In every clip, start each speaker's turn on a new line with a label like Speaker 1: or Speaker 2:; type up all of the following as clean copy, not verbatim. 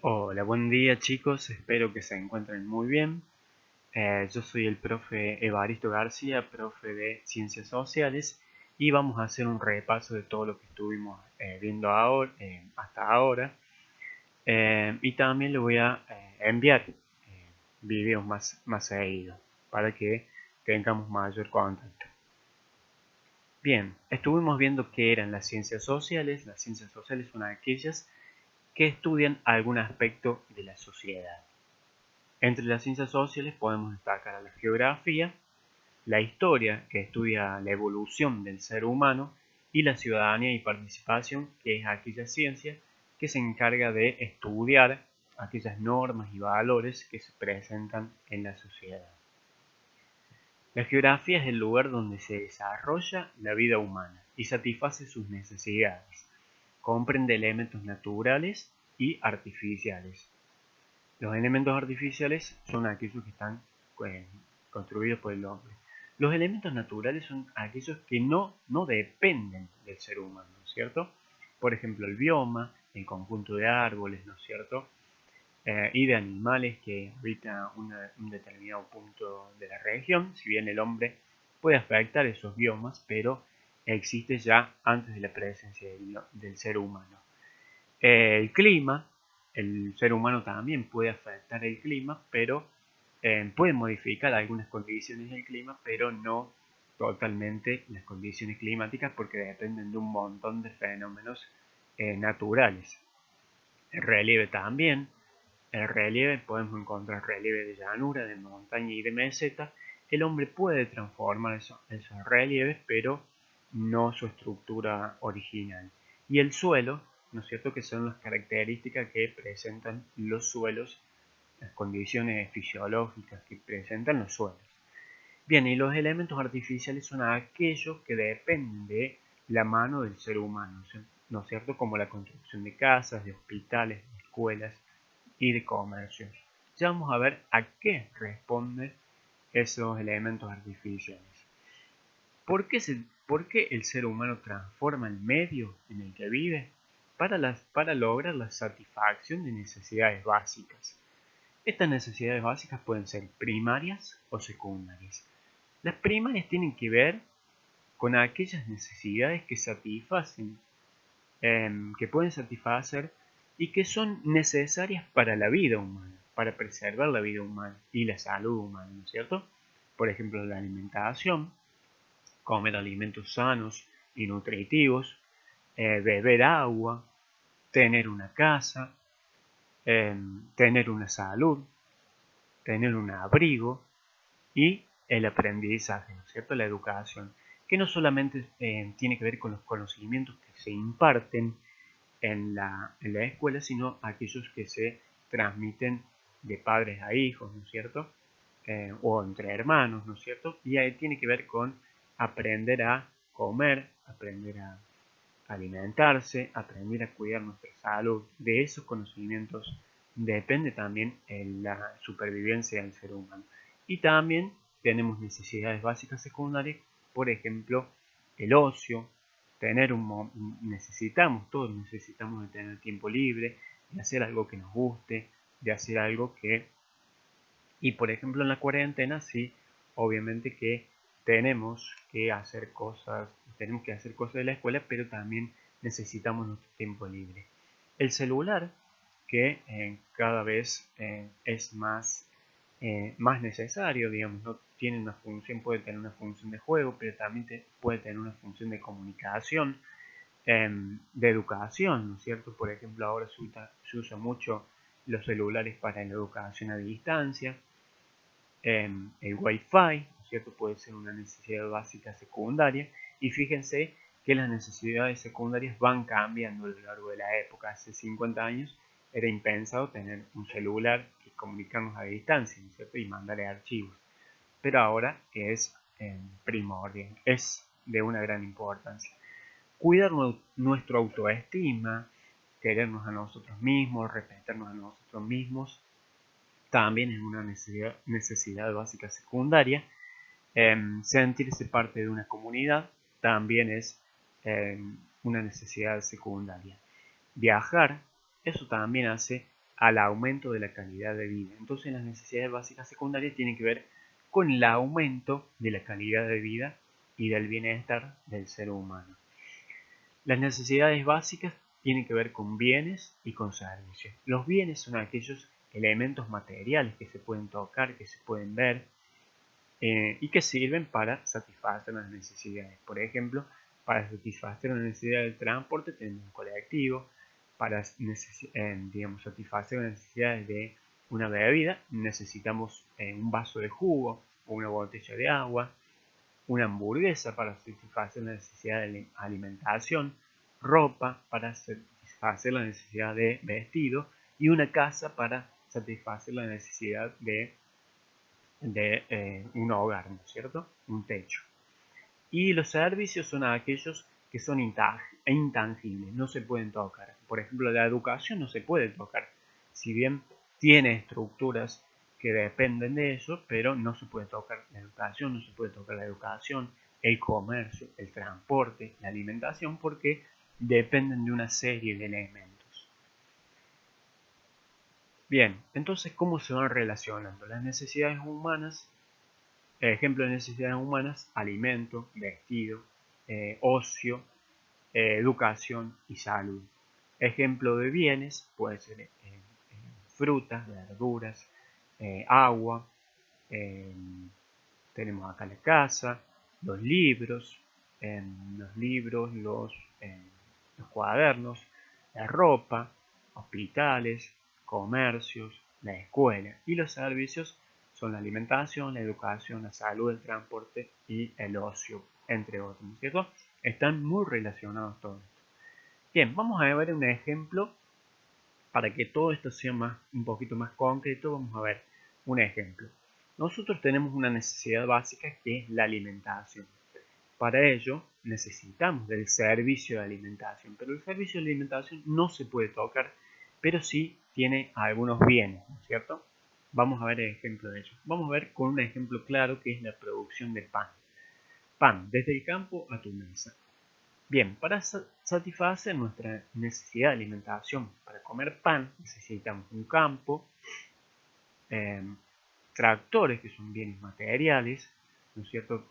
Speaker 1: Hola, buen día chicos, espero que se encuentren muy bien. Yo soy el profe Evaristo García, profe de Ciencias Sociales, y vamos a hacer un repaso de todo lo que estuvimos viendo ahora, hasta ahora. Y también le voy a enviar videos más seguidos para que tengamos mayor contacto. Bien, estuvimos viendo qué eran las ciencias sociales. Las ciencias sociales son aquellas que estudian algún aspecto de la sociedad. Entre las ciencias sociales podemos destacar a la geografía, la historia, que estudia la evolución del ser humano, y la ciudadanía y participación, que es aquella ciencia que se encarga de estudiar aquellas normas y valores que se presentan en la sociedad. La geografía es el lugar donde se desarrolla la vida humana y satisface sus necesidades. Comprende elementos naturales y artificiales. Los elementos artificiales son aquellos que están eh, construidos por el hombre. Los elementos naturales son aquellos que no dependen del ser humano, ¿no es cierto? Por ejemplo, el bioma, el conjunto de árboles, ¿no es cierto? Y de animales que habitan un determinado punto de la región. Si bien el hombre puede afectar esos biomas, pero existe ya antes de la presencia del ser humano. El clima, el ser humano también puede afectar el clima, pero puede modificar algunas condiciones del clima, pero no totalmente las condiciones climáticas porque dependen de un montón de fenómenos naturales. El relieve también. El relieve, podemos encontrar relieve de llanura, de montaña y de meseta. El hombre puede transformar esos relieves, pero no su estructura original. Y el suelo, ¿no es cierto?, que son las características que presentan los suelos, las condiciones fisiológicas que presentan los suelos. Bien, y los elementos artificiales son aquellos que dependen de la mano del ser humano, ¿no es cierto?, como la construcción de casas, de hospitales, de escuelas y de comercios. Ya vamos a ver a qué responden esos elementos artificiales. ¿Por qué el ser humano transforma el medio en el que vive? Para lograr la satisfacción de necesidades básicas. Estas necesidades básicas pueden ser primarias o secundarias. Las primarias tienen que ver con aquellas necesidades que satisfacen, que pueden satisfacer y que son necesarias para la vida humana, para preservar la vida humana y la salud humana, ¿no es cierto? Por ejemplo, la alimentación, comer alimentos sanos y nutritivos, beber agua, tener una casa, tener una salud, tener un abrigo y el aprendizaje, ¿no es cierto? La educación, que no solamente tiene que ver con los conocimientos que se imparten en la escuela, sino aquellos que se transmiten de padres a hijos, ¿no es cierto? O entre hermanos, ¿no es cierto? Y ahí tiene que ver con aprender a comer, aprender a alimentarse, aprender a cuidar nuestra salud. De esos conocimientos depende también la supervivencia del ser humano. Y también tenemos necesidades básicas secundarias, por ejemplo, el ocio, todos necesitamos de tener tiempo libre, de hacer algo que nos guste, de hacer algo que... Y por ejemplo en la cuarentena sí, obviamente que tenemos que hacer cosas de la escuela, pero también necesitamos nuestro tiempo libre. El celular, que cada vez es más necesario, digamos, no tiene una función, puede tener una función de juego, pero también puede tener una función de comunicación, de educación, ¿no es cierto? Por ejemplo, ahora se usa mucho los celulares para la educación a distancia. El Wi-Fi, ¿no es cierto?, puede ser una necesidad básica secundaria, y fíjense que las necesidades secundarias van cambiando a lo largo de la época. Hace 50 años era impensado tener un celular y comunicarnos a distancia, ¿no es cierto?, y mandarle archivos, pero ahora es primordial, es de una gran importancia. Cuidar nuestra autoestima, querernos a nosotros mismos, respetarnos a nosotros mismos, también es una necesidad básica secundaria. Sentirse parte de una comunidad también es una necesidad secundaria. Viajar, eso también hace al aumento de la calidad de vida. Entonces las necesidades básicas secundarias tienen que ver con el aumento de la calidad de vida y del bienestar del ser humano. Las necesidades básicas tienen que ver con bienes y con servicios. Los bienes son aquellos elementos materiales que se pueden tocar, que se pueden ver y que sirven para satisfacer las necesidades. Por ejemplo, para satisfacer la necesidad del transporte tenemos un colectivo, para satisfacer las necesidades de una bebida necesitamos un vaso de jugo o una botella de agua, una hamburguesa para satisfacer la necesidad de alimentación, ropa para satisfacer la necesidad de vestido y una casa para satisfacer la necesidad de un hogar, ¿no es cierto? Un techo. Y los servicios son aquellos que son intangibles, no se pueden tocar. Por ejemplo, la educación no se puede tocar, si bien tiene estructuras que dependen de eso, pero no se puede tocar la educación, no se puede tocar la educación, el comercio, el transporte, la alimentación, porque dependen de una serie de elementos. Bien, entonces, ¿cómo se van relacionando? Las necesidades humanas, ejemplo de necesidades humanas, alimento, vestido, ocio, educación y salud. Ejemplo de bienes puede ser frutas, verduras, agua, tenemos acá la casa, los libros, los cuadernos, la ropa, hospitales, comercios, la escuela. Y los servicios son la alimentación, la educación, la salud, el transporte y el ocio, entre otros, ¿no es cierto? Están muy relacionados todos estos. Bien, vamos a ver un ejemplo para que todo esto sea un poquito más concreto. Vamos a ver un ejemplo. Nosotros tenemos una necesidad básica que es la alimentación. Para ello necesitamos del servicio de alimentación, pero el servicio de alimentación no se puede tocar, pero sí tiene algunos bienes, ¿no es cierto? Vamos a ver el ejemplo de ello. Vamos a ver con un ejemplo claro que es la producción de pan. Pan, desde el campo a tu mesa. Bien, para satisfacer nuestra necesidad de alimentación, para comer pan, necesitamos un campo, tractores, que son bienes materiales, ¿no es cierto?,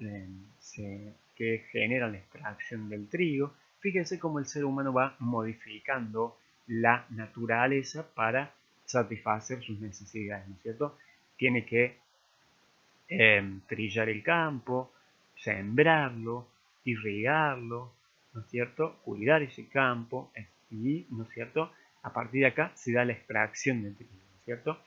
Speaker 1: que generan la extracción del trigo. Fíjense cómo el ser humano va modificando la naturaleza para satisfacer sus necesidades, ¿no es cierto? Tiene que trillar el campo, sembrarlo, irrigarlo, ¿no es cierto? Cuidar ese campo y, ¿no es cierto?, a partir de acá se da la extracción del trigo, ¿no es cierto?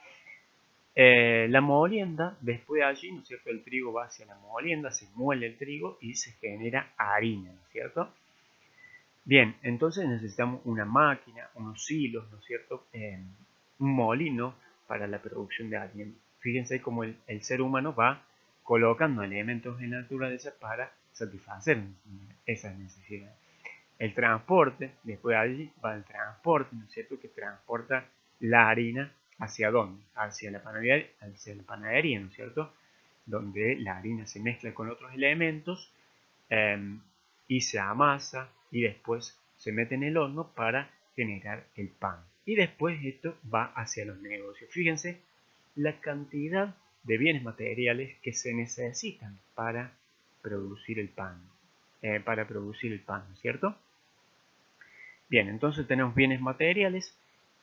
Speaker 1: La molienda, después de allí, ¿no es cierto?, el trigo va hacia la molienda, se muele el trigo y se genera harina, ¿no es cierto? Bien, entonces necesitamos una máquina, unos hilos, ¿no es cierto?, un molino para la producción de harina. Fíjense cómo el ser humano va colocando elementos en la naturaleza para satisfacer esas necesidades. El transporte, después de allí va el transporte, ¿no es cierto?, que transporta la harina ¿hacia dónde? Hacia la panadería, ¿no es cierto?, donde la harina se mezcla con otros elementos y se amasa y después se mete en el horno para generar el pan. Y después esto va hacia los negocios. Fíjense la cantidad de bienes materiales que se necesitan para producir el pan, ¿no es cierto? Bien, entonces tenemos bienes materiales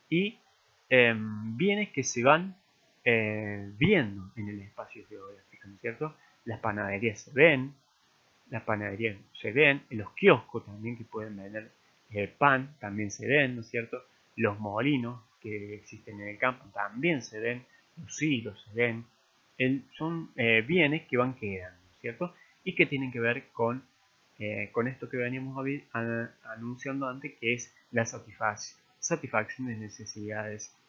Speaker 1: y bienes que se van viendo en el espacio geográfico, ¿no es cierto? Las panaderías se ven, los kioscos también que pueden vender pan también se ven, ¿no es cierto? Los molinos que existen en el campo también se ven, los hilos se ven, son bienes que van quedando, ¿no es cierto? Y que tienen que ver con esto que veníamos anunciando antes, que es la satisfacción de necesidades